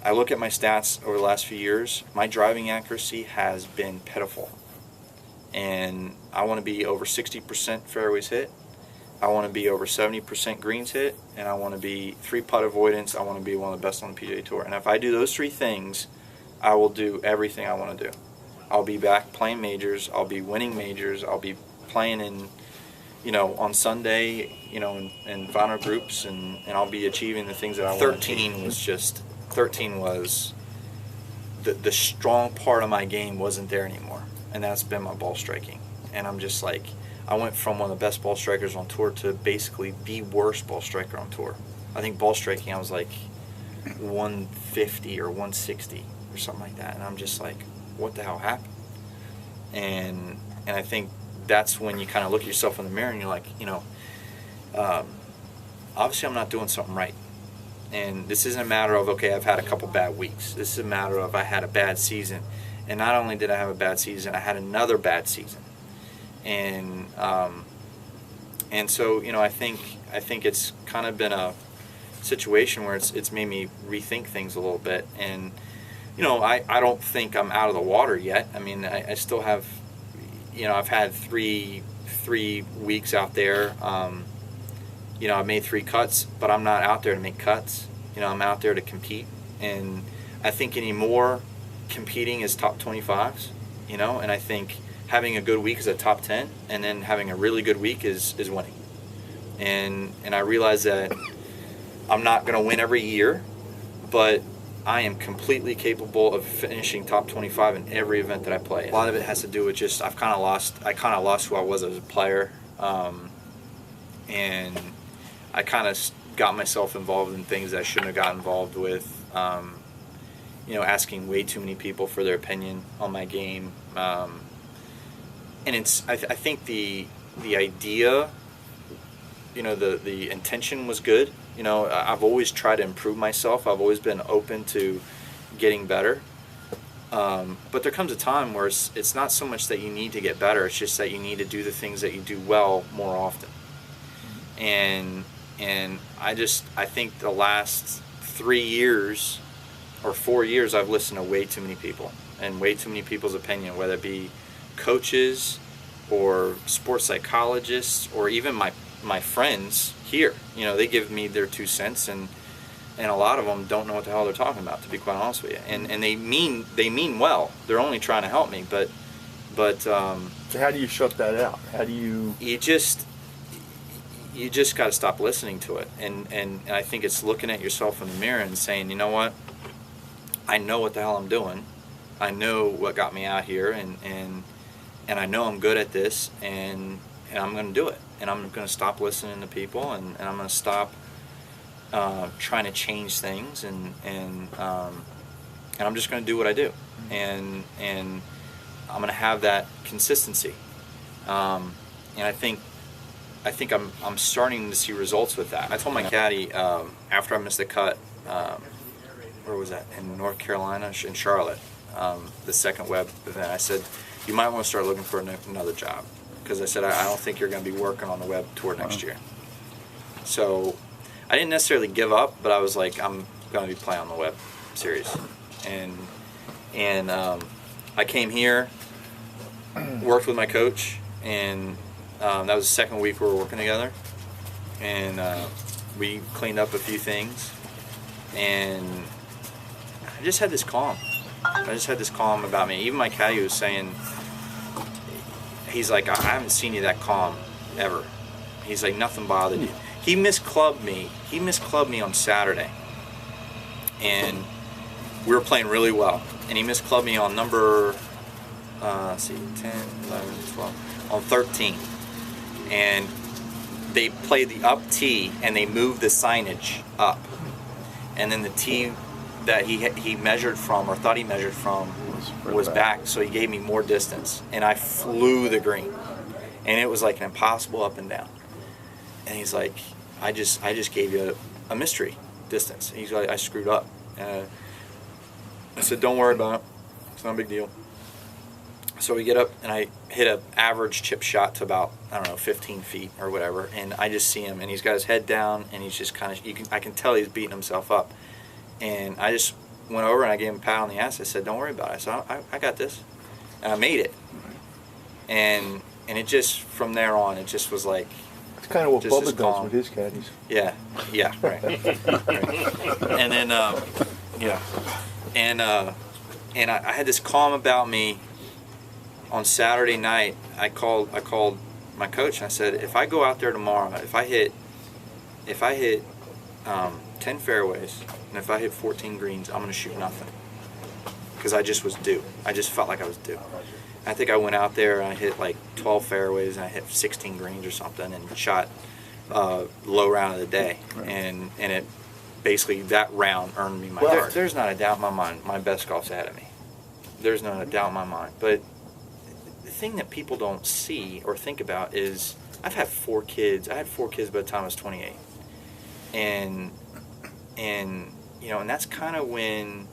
I look at my stats over the last few years. My driving accuracy has been pitiful. And I want to be over 60% fairways hit. I want to be over 70% greens hit. And I want to be 3-putt avoidance. I want to be one of the best on the PGA Tour. And if I do those 3 things, I will do everything I want to do. I'll be back playing majors. I'll be winning majors. I'll be playing in, on Sunday, in final groups, and I'll be achieving the things that I want. 13 was the strong part of my game wasn't there anymore, and that's been my ball striking. And I'm just like, I went from one of the best ball strikers on tour to basically the worst ball striker on tour. I think ball striking I was like 150 or 160 or something like that, and I'm just like, what the hell happened? And I think that's when you kind of look at yourself in the mirror and you're like, obviously I'm not doing something right. And this isn't a matter of, okay, I've had a couple bad weeks. This is a matter of I had a bad season. And not only did I have a bad season, I had another bad season. And so, I think it's kind of been a situation where it's made me rethink things a little bit. And, I don't think I'm out of the water yet. I mean, I still have, I've had three weeks out there. I've made 3 cuts, but I'm not out there to make cuts. I'm out there to compete. And I think anymore, competing is top 25s, and I think having a good week is a top 10, and then having a really good week is winning. And I realize that I'm not going to win every year, but I am completely capable of finishing top 25 in every event that I play. A lot of it has to do with just I kind of lost who I was as a player, and I kind of got myself involved in things that I shouldn't have got involved with. Asking way too many people for their opinion on my game, and I think the idea, the intention was good. I've always tried to improve myself. I've always been open to getting better. But there comes a time where it's not so much that you need to get better. It's just that you need to do the things that you do well more often. And I think the last 3 years or 4 years I've listened to way too many people and way too many people's opinion, whether it be coaches or sports psychologists or even my friends here. They give me their 2 cents, and a lot of them don't know what the hell they're talking about, to be quite honest with you. And they mean well. They're only trying to help me, but so how do you shut that out? How do you you just got to stop listening to it, and I think it's looking at yourself in the mirror and saying, you know what, I know what the hell I'm doing. I know what got me out here, and I know I'm good at this, and I'm going to do it. And I'm going to stop listening to people, and I'm going to stop trying to change things, and I'm just going to do what I do, and I'm going to have that consistency. And I think I'm starting to see results with that. I told my caddy after I missed the cut, where was that, in North Carolina, in Charlotte, the second web event, I said, you might want to start looking for another job. Because I said, I don't think you're going to be working on the web tour next year. So I didn't necessarily give up, but I was like, I'm going to be playing on the web series. And I came here, worked with my coach, and that was the second week we were working together. And we cleaned up a few things. And I just had this calm. About me. Even my caddy was saying, he's like, I haven't seen you that calm ever. He's like, nothing bothered you. He misclubbed me on Saturday, and we were playing really well. And he misclubbed me on number 10, 11, 12, on 13. And they played the up tee, and they moved the signage up. And then the tee that he measured from, or thought he measured from, was back, so he gave me more distance, and I flew the green, and it was like an impossible up and down. And he's like, I just gave you a mystery distance. He's like, I screwed up. And I said, don't worry about it, it's not a big deal. So we get up, and I hit an average chip shot to about, 15 feet or whatever, and I just see him, and he's got his head down, and he's just kind of, I can tell he's beating himself up. And I just went over and I gave him a pat on the ass. I said, "Don't worry about it." I said, I got this, and I made it. And it just, from there on, it just was like. It's kind of what Bubba does with his caddies. Yeah, right. And then, and I had this calm about me. On Saturday night, I called my coach and I said, if I go out there tomorrow, if I hit 10 fairways and if I hit 14 greens, I'm going to shoot nothing, because I just was due. I just felt like I was due. I think I went out there and I hit like 12 fairways and I hit 16 greens or something and shot low round of the day. Right. And it basically, that round earned me my yard. There's not a doubt in my mind my best golf's ahead of me. There's not a doubt in my mind. But the thing that people don't see or think about is I've had 4 kids. I had 4 kids by the time I was 28. And you know, and that's kind of when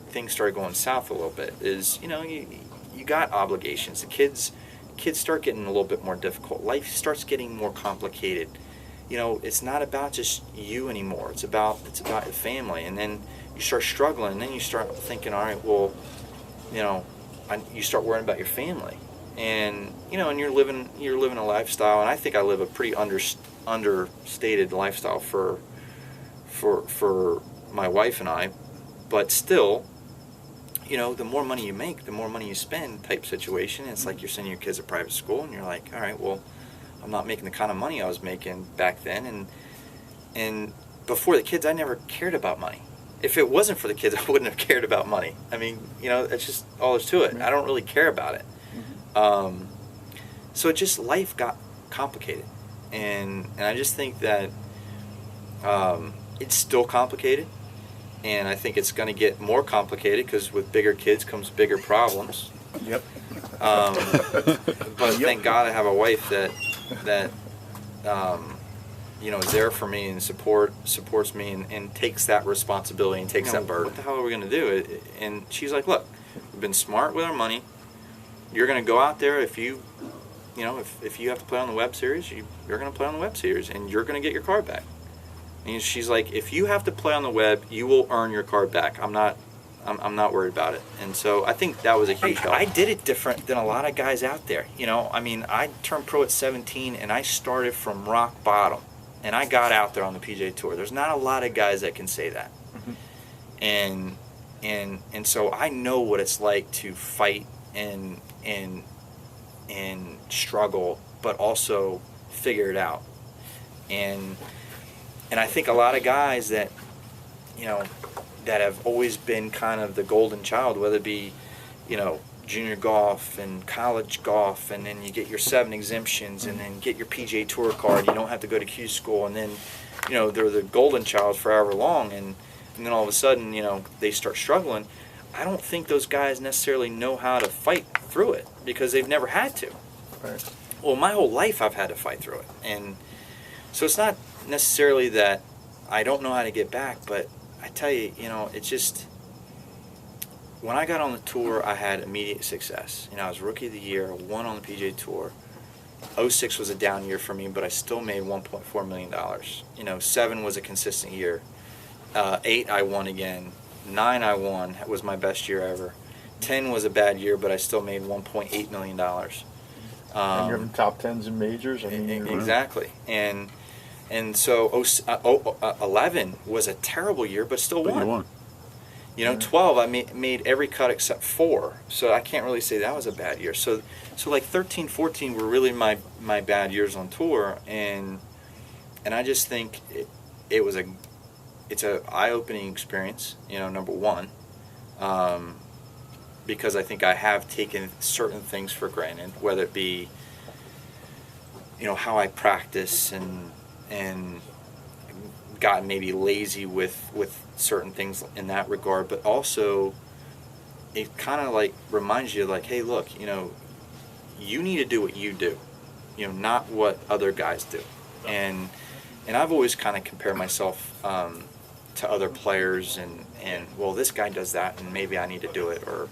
things started going south a little bit, is, you know, you got obligations. The kids start getting a little bit more difficult. Life starts getting more complicated. You know, it's not about just you anymore. It's about the family. And then you start struggling, and then you start thinking, all right, well, you know, you start worrying about your family. And, you know, and you're living a lifestyle, and I think I live a pretty understated lifestyle for my wife and I, but still, you know, the more money you make, the more money you spend type situation. It's like you're sending your kids to private school, and you're like, all right, well, I'm not making the kind of money I was making back then. And before the kids, I never cared about money. If it wasn't for the kids, I wouldn't have cared about money. I mean, you know, that's just all there's to it. I don't really care about it. So it just, life got complicated. And I just think that it's still complicated. And I think it's going to get more complicated, because with bigger kids comes bigger problems. Yep. But thank God I have a wife that you know, is there for me and supports me and takes that responsibility and takes that burden. What the hell are we going to do? And she's like, look, we've been smart with our money. You're going to go out there. If you have to play on the Web Series, you're going to play on the Web Series, and you're going to get your card back. And she's like, if you have to play on the web, you will earn your card back. I'm not worried about it. And so I think that was a huge help. I did it different than a lot of guys out there. You know, I mean, I turned pro at 17, and I started from rock bottom, and I got out there on the PGA Tour. There's not a lot of guys that can say that. Mm-hmm. And so I know what it's like to fight and struggle, but also figure it out. And I think a lot of guys that, you know, that have always been kind of the golden child, whether it be, you know, junior golf and college golf, and then you get your 7 exemptions, and then get your PGA Tour card, you don't have to go to Q school, and then, you know, they're the golden child forever long, and then all of a sudden, you know, they start struggling. I don't think those guys necessarily know how to fight through it, because they've never had to. Right. Well, my whole life I've had to fight through it. And so it's not necessarily that I don't know how to get back, but I tell you, you know, it's just, when I got on the tour, I had immediate success. You know, I was Rookie of the Year, won on the PGA Tour. 06 was a down year for me, but I still made $1.4 million. You know, 7 was a consistent year. 8 I won again. 9 I won. That was my best year ever. 10 was a bad year, but I still made $1.8 million. And you're in the top 10s in majors. I mean, exactly. And so 11 was a terrible year, but still won. But you won. You know, 12 I made every cut except 4, so I can't really say that was a bad year. So like 13, 14 were really my bad years on tour, and I just think it's a eye-opening experience. You know, number one, because I think I have taken certain things for granted, whether it be, you know, how I practice and gotten maybe lazy with certain things in that regard, but also it kind of like reminds you, like, hey, look, you know, you need to do what you do, you know, not what other guys do. And I've always kind of compared myself to other players, and well, this guy does that, and maybe I need to do it, or,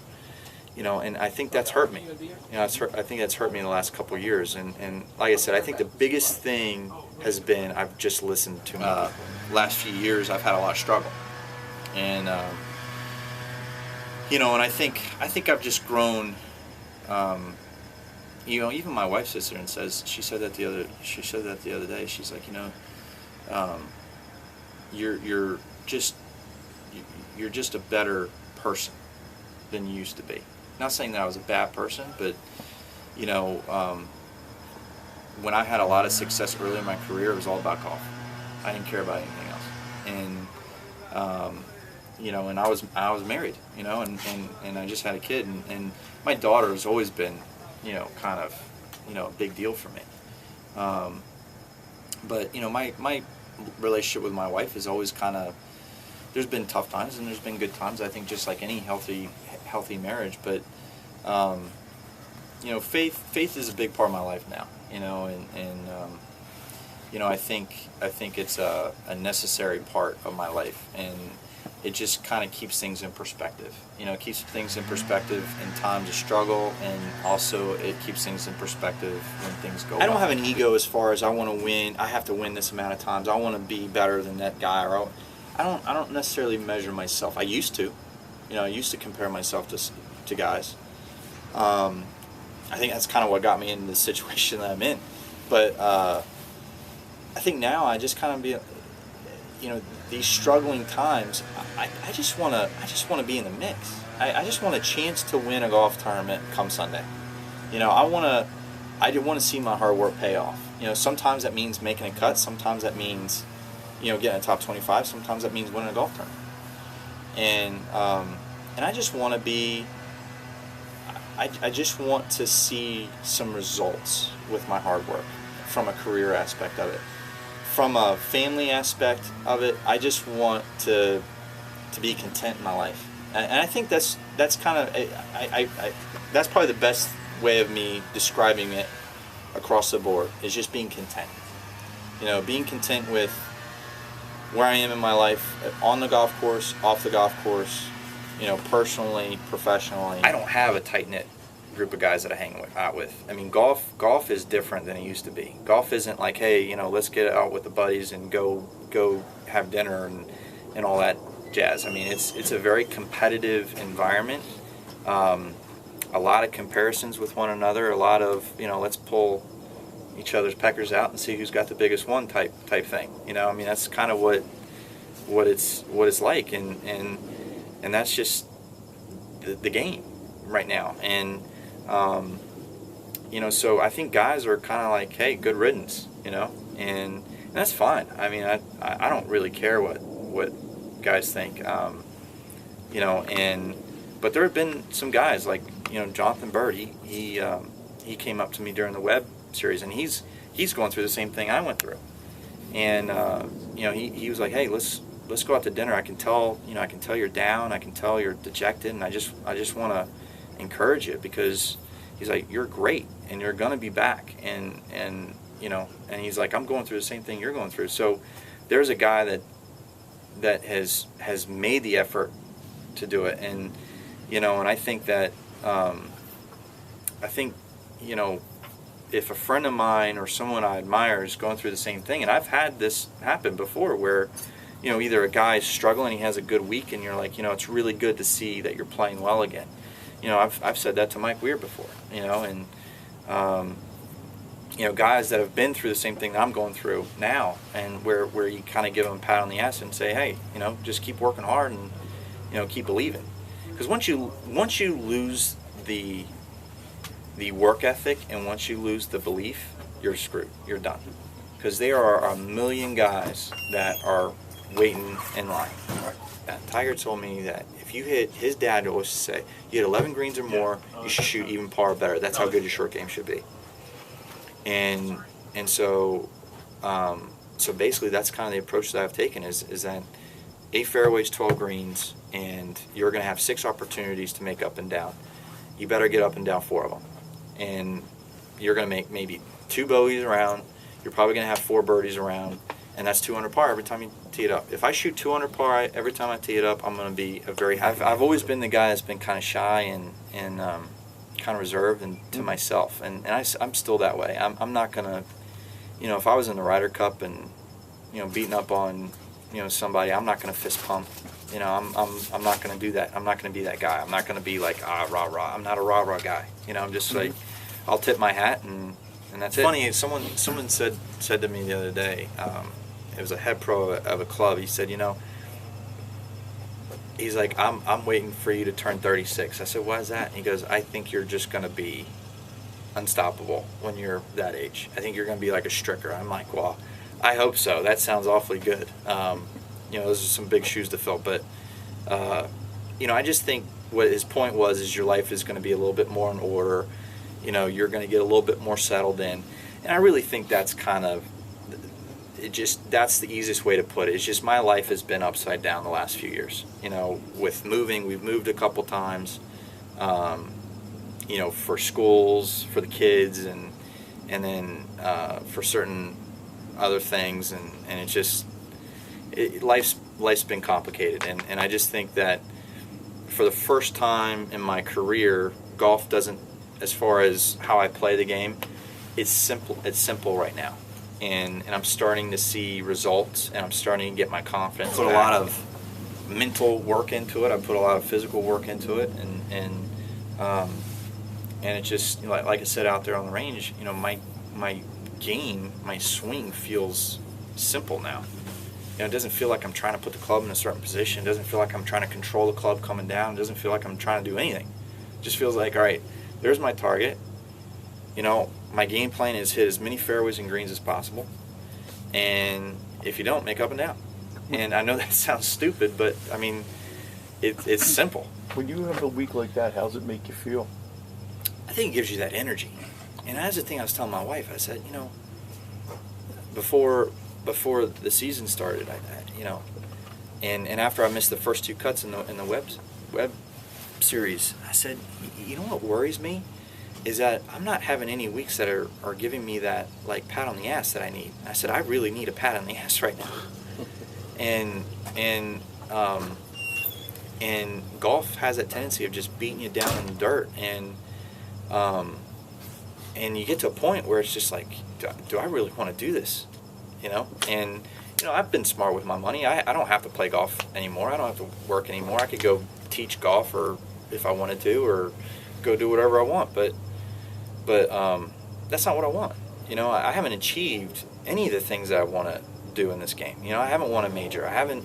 you know, and I think that's hurt me. You know, I think that's hurt me in the last couple of years. And like I said, I think the biggest thing has been I've just listened to me. Last few years, I've had a lot of struggle, and you know, and I think I've just grown. You know, even my wife sits there and says, she said that the other day. She's like, you know, you're just a better person than you used to be. Not saying that I was a bad person, but you know, when I had a lot of success early in my career, it was all about golf. I didn't care about anything else, and you know, and I was married, you know, and I just had a kid, and my daughter has always been, you know, kind of, you know, a big deal for me. But you know, my relationship with my wife is always kind of, there's been tough times and there's been good times. I think just like any healthy marriage, but you know, faith is a big part of my life now. You know, and you know, I think it's a necessary part of my life, and it just kind of keeps things in perspective. You know, it keeps things in perspective in times of struggle, and also it keeps things in perspective when things go well. I don't have an ego as far as I want to win. I have to win this amount of times. I want to be better than that guy. Or I don't necessarily measure myself. I used to. You know, I used to compare myself to guys. I think that's kind of what got me in the situation that I'm in. But I think now I just kind of be, you know, these struggling times, I just want to be in the mix. I just want a chance to win a golf tournament come Sunday. You know, I want to see my hard work pay off. You know, sometimes that means making a cut. Sometimes that means, you know, getting a top 25. Sometimes that means winning a golf tournament. And I just want to be. I just want to see some results with my hard work, from a career aspect of it. From a family aspect of it, I just want to be content in my life, and I think that's kind of that's probably the best way of me describing it across the board, is just being content. You know, being content with where I am in my life, on the golf course, off the golf course, you know, personally, professionally. I don't have a tight-knit group of guys that I hang out with. I mean, golf is different than it used to be. Golf isn't like, hey, you know, let's get out with the buddies and go have dinner and all that jazz. I mean, it's a very competitive environment. A lot of comparisons with one another. A lot of, you know, let's pull each other's peckers out and see who's got the biggest one type thing. You know, I mean, that's kind of what it's like, and that's just the game right now. And you know, so I think guys are kind of like, hey, good riddance, you know, and that's fine. I mean, I don't really care what guys think, you know, but there have been some guys like, you know, Jonathan Bird. He came up to me during the web series, and he's going through the same thing I went through, and you know, he was like, hey, let's go out to dinner. I can tell you're down. I can tell you're dejected, and I just want to encourage you, because he's like, you're great and you're gonna be back, and you know, and he's like, I'm going through the same thing you're going through. So there's a guy that has made the effort to do it, and you know, and I think that you know, if a friend of mine or someone I admire is going through the same thing, and I've had this happen before, where, you know, either a guy's struggling, he has a good week, and you're like, you know, it's really good to see that you're playing well again. You know, I've said that to Mike Weir before, you know, and you know, guys that have been through the same thing that I'm going through now, and where you kind of give them a pat on the ass and say, hey, you know, just keep working hard, and you know, keep believing, because once you lose the work ethic, and once you lose the belief, you're screwed. You're done, because there are a million guys that are waiting in line. Tiger told me that if you hit, his dad always say, you hit 11 greens or more, you should shoot even par or better. That's how good your short game should be. And so so basically that's kind of the approach that I've taken, is that 8 fairways, 12 greens, and you're going to have 6 opportunities to make up and down. You better get up and down 4 of them. And you're going to make maybe 2 bogeys around. You're probably going to have 4 birdies around. And that's 200 par every time you tee it up. If I shoot 200 par every time I tee it up, I'm going to be a very happy. I've always been the guy that's been kind of shy and kind of reserved and to myself. And I'm still that way. I'm not going to, you know, if I was in the Ryder Cup and, you know, beating up on somebody, I'm not going to fist pump. I'm not going to do that. I'm not going to be that guy. I'm not going to be like, rah, rah. I'm not a rah, rah guy. I'm just like, I'll tip my hat and that's it. Funny, someone said to me the other day, it was a head pro of a club. He said, he's like, I'm waiting for you to turn 36. I said, why is that? And he goes, I think you're just going to be unstoppable when you're that age. I think you're going to be like a stricker. I'm like, well, I hope so. That sounds awfully good. Those are some big shoes to fill. But, I just think what his point is your life is going to be a little bit more in order. You're going to get a little bit more settled in. And I really think that's kind of, that's the easiest way to put it. It's just my life has been upside down the last few years. With moving, we've moved a couple times, for schools, for the kids, and then for certain other things. And it's just, life's been complicated. And I just think that for the first time in my career, golf doesn't, as far as how I play the game, it's simple right now. And I'm starting to see results, and I'm starting to get my confidence. Put a lot of mental work into it. I put a lot of physical work into it, and it just, like I said out there on the range, my game, my swing feels simple now. It doesn't feel like I'm trying to put the club in a certain position. It doesn't feel like I'm trying to control the club coming down. It doesn't feel like I'm trying to do anything. It just feels like, all right, there's my target. My game plan is hit as many fairways and greens as possible, and if you don't, make up and down. And I know that sounds stupid, but I mean, it's simple. When you have a week like that, how does it make you feel? I think it gives you that energy. And that's the thing I was telling my wife. I said, before the season started, and after I missed the first two cuts in the web series, I said, what worries me is that I'm not having any weeks that are giving me that like pat on the ass that I need. I said, I really need a pat on the ass right now. And golf has that tendency of just beating you down in the dirt, and you get to a point where it's just like, do I really want to do this? And I've been smart with my money. I don't have to play golf anymore. I don't have to work anymore. I could go teach golf, or if I wanted to, or go do whatever I want. But that's not what I want. I haven't achieved any of the things that I want to do in this game. I haven't won a major. I haven't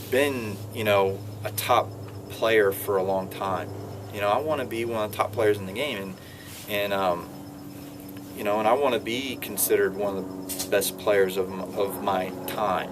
been, a top player for a long time. I want to be one of the top players in the game, and I want to be considered one of the best players of my time.